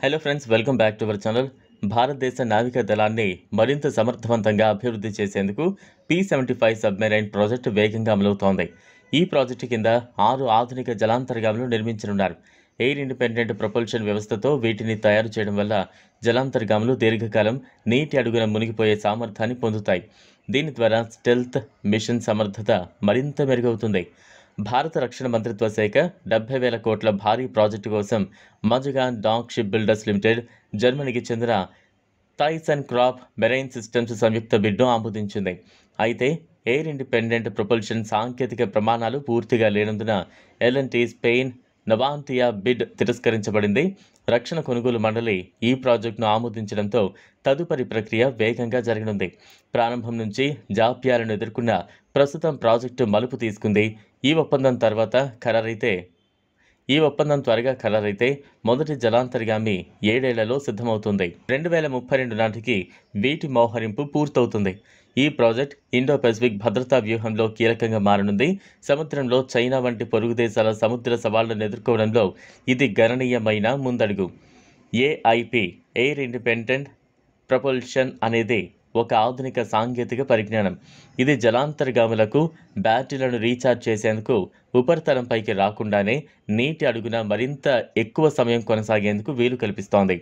Hello friends, welcome back to our channel. భారతదేశ నావికా దళాన్ని మరింత సమర్థవంతంగా అభివృద్ధి చేసేందుకు P-75 సబ్మెరైన్ ప్రాజెక్టు వేగంగా అమలవుతోంది. ఈ ప్రాజెక్టు కింద 6 ఆధునిక జలాంతర్గాములు నిర్మించనున్నారు. ఎయిర్ ఇండిపెండెంట్ ప్రొపల్షన్ వ్యవస్థతో వీటిని తయారు చేయడం వల్ల జలాంతర్గాములు దీర్ఘకాలం నీటి అడుగున మునిగిపోయే సామర్థ్యాన్ని పొందుతాయి. దీని ద్వారా స్టెల్త్ మిషన్ సమర్థత మరింత మెరుగవుతుంది. భారత రక్షణ మంత్రిత్వ శాఖ 70,000 కోట్ల భారీ ప్రాజెక్టు కోసం Mazagon dock ship builders limited, జర్మనీకి చెందిన Thyssen and Krupp marine systems సంయుక్త బిడ్ను ఆమోదించింది. అయితే ఎయిర్ ఇండిపెండెంట్ ప్రొపల్షన్ సాంకేతిక ప్రమాణాలు పూర్తిగా లేనందున L&T స్పెయిన్ నవాంతియా బిడ్ తిరస్కరించబడింది. రక్షణ కొనుగోలు మండలి ఈ ప్రాజెక్టును ఆమోదించడంతో తదుపరి ప్రక్రియ వేగంగా జరగనుంది. ప్రారంభం నుంచి జాప్యాలను ఎదుర్కొన్న ప్రస్తుతం ప్రాజెక్టు మలుపు తీసుకుంది. ఈ ఒప్పందం త్వరగా ఖరారైతే మొదటి జలాంతర్గామి 7 ఏళ్లలో సిద్ధమవుతుంది. 2032 నాటికి వీటి మోహరింపు పూర్తవుతుంది. ఈ ప్రాజెక్ట్ ఇండో పెసిఫిక్ భద్రతా వ్యూహంలో కీలకంగా మారనుంది. సముద్రంలో చైనా వంటి పొరుగు దేశాల సముద్ర సవాళ్లను ఎదుర్కోవడంలో ఇది గణనీయమైన ముందడుగు. AIP ఎయిర్ ఇండిపెండెంట్ ప్రొపల్షన్ అనేది ఒక ఆధునిక సాంకేతిక పరిజ్ఞానం. ఇది జలాంతర్గాములకు బ్యాటరీలను రీఛార్జ్ చేసేందుకు ఉపరితలంపైకి రాకుండానే నీటి అడుగున మరింత ఎక్కువ సమయం కొనసాగేందుకు వీలు కల్పిస్తోంది.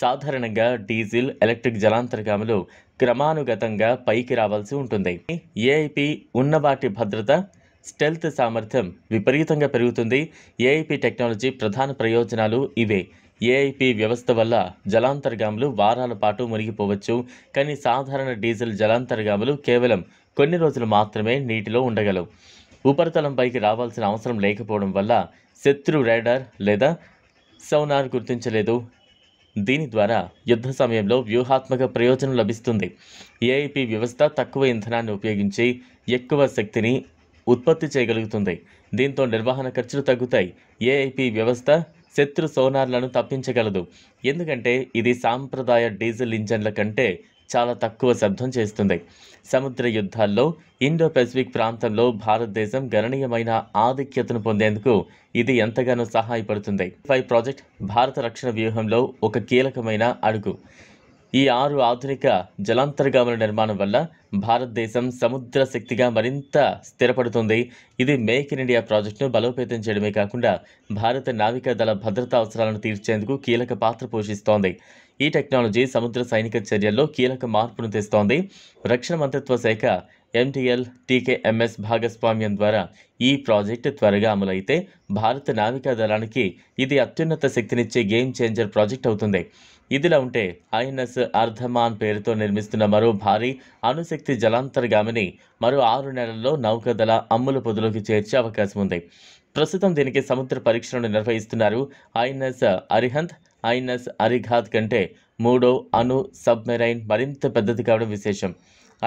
సాధారణంగా డీజిల్, ఎలక్ట్రిక్ జలాంతర్గాములు క్రమానుగతంగా పైకి రావాల్సి ఉంటుంది. AIP ఉన్నవాటి భద్రత, స్టెల్త్ సామర్థ్యం విపరీతంగా పెరుగుతుంది. AIP టెక్నాలజీ ప్రధాన ప్రయోజనాలు ఇవే. AIP వ్యవస్థ వల్ల జలాంతర్గాములు వారాల పాటు మునిగిపోవచ్చు. కానీ సాధారణ డీజిల్ జలాంతర్గాములు కేవలం కొన్ని రోజులు మాత్రమే నీటిలో ఉండగలవు. ఉపరితలంపైకి రావాల్సిన అవసరం లేకపోవడం వల్ల శత్రు రాడార్ లేదా సోనార్ గుర్తించలేదు. దీని ద్వారా యుద్ధ సమయంలో వ్యూహాత్మక ప్రయోజనం లభిస్తుంది. AIP వ్యవస్థ తక్కువ ఇంధనాన్ని ఉపయోగించి ఎక్కువ శక్తిని ఉత్పత్తి చేయగలుగుతుంది. దీంతో నిర్వహణ ఖర్చులు తగ్గుతాయి. AIP వ్యవస్థ శత్రు సోనార్లను తప్పించగలదు, ఎందుకంటే ఇది సాంప్రదాయ డీజిల్ ఇంజన్ల కంటే చాలా తక్కువ శబ్దం చేస్తుంది. సముద్ర యుద్ధాల్లో ఇండో పెసిఫిక్ ప్రాంతంలో భారతదేశం గణనీయమైన ఆధిక్యతను పొందేందుకు ఇది ఎంతగానో సహాయపడుతుంది. ప్రాజెక్ట్ భారత రక్షణ వ్యూహంలో ఒక కీలకమైన అడుగు. ఈ 6 ఆధునిక జలాంతర్గాముల నిర్మాణం వల్ల భారతదేశం సముద్ర శక్తిగా మరింత స్థిరపడుతుంది. ఇది మేక్ ఇన్ ఇండియా ప్రాజెక్టును బలోపేతం చేయడమే కాకుండా భారత నావికా దళ భద్రతా అవసరాలను తీర్చేందుకు కీలక పాత్ర పోషిస్తోంది. ఈ టెక్నాలజీ సముద్ర సైనిక చర్యల్లో కీలక మార్పును తెస్తోంది. రక్షణ మంత్రిత్వ శాఖ, MTL, TKMS భాగస్వామ్యం ద్వారా ఈ ప్రాజెక్టు త్వరగా అమలైతే భారత నావికా దళానికి ఇది అత్యున్నత శక్తినిచ్చే గేమ్ చేంజర్ ప్రాజెక్ట్ అవుతుంది. ఇదిలా ఉంటే INS అర్ధమాన్ పేరుతో నిర్మిస్తున్న మరో భారీ అణుశక్తి జలాంతర్గామిని మరో 6 నెలల్లో నౌకాదళ అమ్ముల పొదిలోకి చేర్చే అవకాశం ఉంది. ప్రస్తుతం దీనికి సముద్ర పరీక్షలను నిర్వహిస్తున్నారు. INS అరిహంత్, INS అరిఘాత్ కంటే 3వ అణు సబ్మెరైన్ మరింత పెద్దది కావడం విశేషం.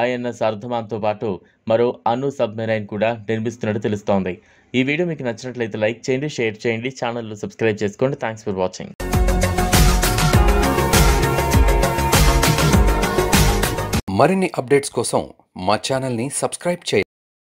INS అర్ధమాన్తో పాటు మరో అణు సబ్మెరైన్ కూడా నిర్మిస్తున్నట్టు తెలుస్తోంది. ఈ వీడియో మీకు నచ్చినట్లయితే లైక్ చేయండి, షేర్ చేయండి, ఛానల్ను సబ్స్క్రైబ్ చేసుకోండి. Thanks for watching. మరిన్ని అప్డేట్స్ కోసం మా ఛానల్ని సబ్స్క్రైబ్ చేయండి.